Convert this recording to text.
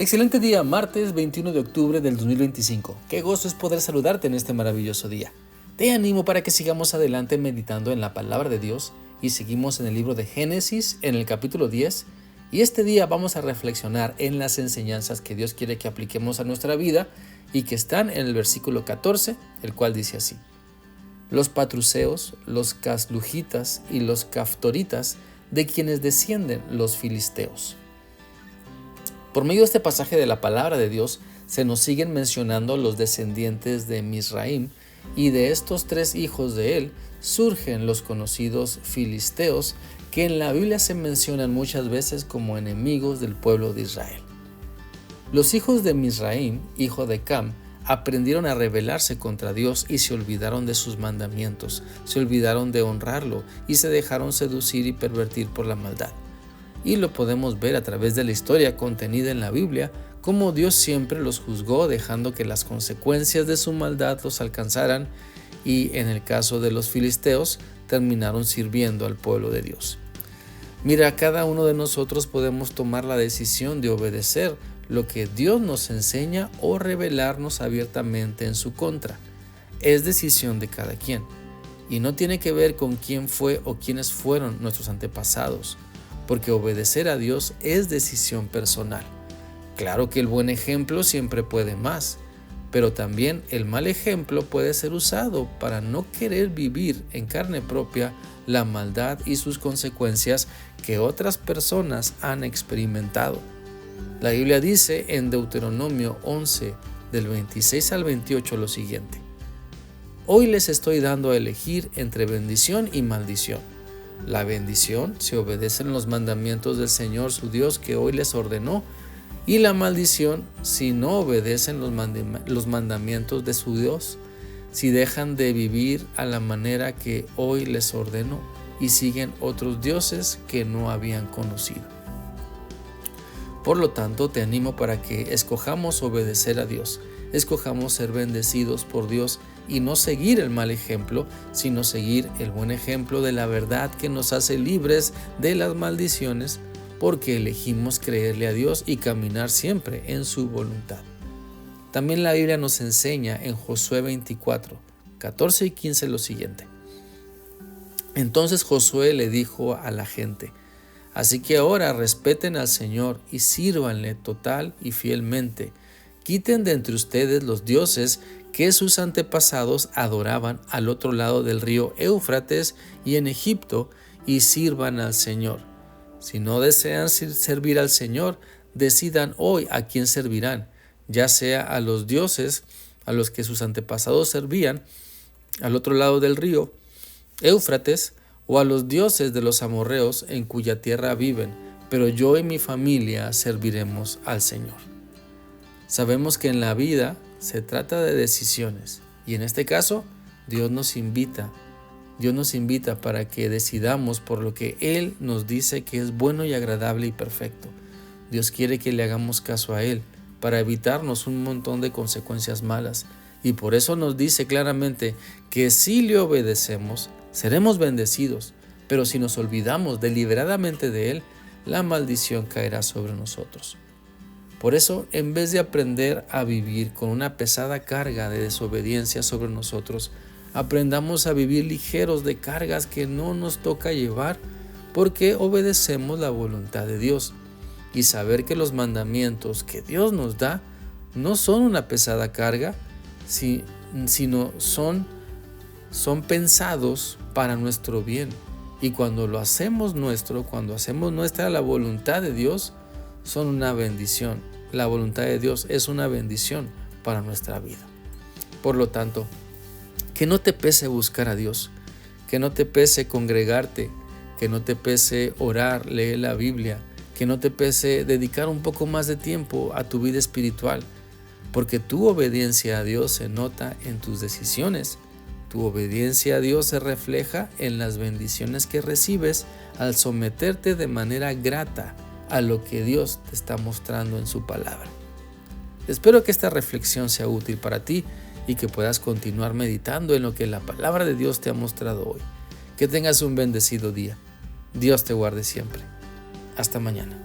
Excelente día, martes 21 de octubre del 2025. Qué gozo es poder saludarte en este maravilloso día. Te animo para que sigamos adelante meditando en la palabra de Dios y seguimos en el libro de Génesis en el capítulo 10 y este día vamos a reflexionar en las enseñanzas que Dios quiere que apliquemos a nuestra vida y que están en el versículo 14, el cual dice así: los patruceos, los caslujitas y los caftoritas, de quienes descienden los filisteos. Por medio de este pasaje de la palabra de Dios, se nos siguen mencionando los descendientes de Misraim, y de estos tres hijos de él surgen los conocidos filisteos, que en la Biblia se mencionan muchas veces como enemigos del pueblo de Israel. Los hijos de Misraim, hijo de Cam, aprendieron a rebelarse contra Dios y se olvidaron de sus mandamientos, se olvidaron de honrarlo y se dejaron seducir y pervertir por la maldad. Y lo podemos ver a través de la historia contenida en la Biblia, cómo Dios siempre los juzgó dejando que las consecuencias de su maldad los alcanzaran, y en el caso de los filisteos terminaron sirviendo al pueblo de Dios. Mira, cada uno de nosotros podemos tomar la decisión de obedecer lo que Dios nos enseña o rebelarnos abiertamente en su contra. Es decisión de cada quien y no tiene que ver con quién fue o quiénes fueron nuestros antepasados, porque obedecer a Dios es decisión personal. Claro que el buen ejemplo siempre puede más, pero también el mal ejemplo puede ser usado para no querer vivir en carne propia la maldad y sus consecuencias que otras personas han experimentado. La Biblia dice en Deuteronomio 11, del 26 al 28 lo siguiente: hoy les estoy dando a elegir entre bendición y maldición. La bendición, si obedecen los mandamientos del Señor su Dios que hoy les ordenó, y la maldición, si no obedecen los mandamientos de su Dios, si dejan de vivir a la manera que hoy les ordenó y siguen otros dioses que no habían conocido. Por lo tanto, te animo para que escojamos obedecer a Dios, escojamos ser bendecidos por Dios y no seguir el mal ejemplo, sino seguir el buen ejemplo de la verdad que nos hace libres de las maldiciones, porque elegimos creerle a Dios y caminar siempre en su voluntad. También la Biblia nos enseña en Josué 24, 14 y 15 lo siguiente: entonces Josué le dijo a la gente: así que ahora respeten al Señor y sírvanle total y fielmente. Quiten de entre ustedes los dioses que sus antepasados adoraban al otro lado del río Éufrates y en Egipto, y sirvan al Señor. Si no desean servir al Señor, decidan hoy a quién servirán, ya sea a los dioses a los que sus antepasados servían al otro lado del río Éufrates, o a los dioses de los amorreos en cuya tierra viven, pero yo y mi familia serviremos al Señor. Sabemos que en la vida se trata de decisiones, y en este caso Dios nos invita para que decidamos por lo que Él nos dice que es bueno y agradable y perfecto. Dios quiere que le hagamos caso a Él para evitarnos un montón de consecuencias malas, y por eso nos dice claramente que si le obedecemos, seremos bendecidos, pero si nos olvidamos deliberadamente de Él, la maldición caerá sobre nosotros. Por eso, en vez de aprender a vivir con una pesada carga de desobediencia sobre nosotros, aprendamos a vivir ligeros de cargas que no nos toca llevar, porque obedecemos la voluntad de Dios, y saber que los mandamientos que Dios nos da no son una pesada carga, sino son pensados para nuestro bien. Y cuando lo hacemos nuestro, cuando hacemos nuestra la voluntad de Dios, son una bendición. La voluntad de Dios es una bendición para nuestra vida. Por lo tanto, que no te pese buscar a Dios, que no te pese congregarte, que no te pese orar, leer la Biblia, que no te pese dedicar un poco más de tiempo a tu vida espiritual, porque tu obediencia a Dios se nota en tus decisiones. Tu obediencia a Dios se refleja en las bendiciones que recibes al someterte de manera grata a lo que Dios te está mostrando en su palabra. Espero que esta reflexión sea útil para ti y que puedas continuar meditando en lo que la palabra de Dios te ha mostrado hoy. Que tengas un bendecido día. Dios te guarde siempre. Hasta mañana.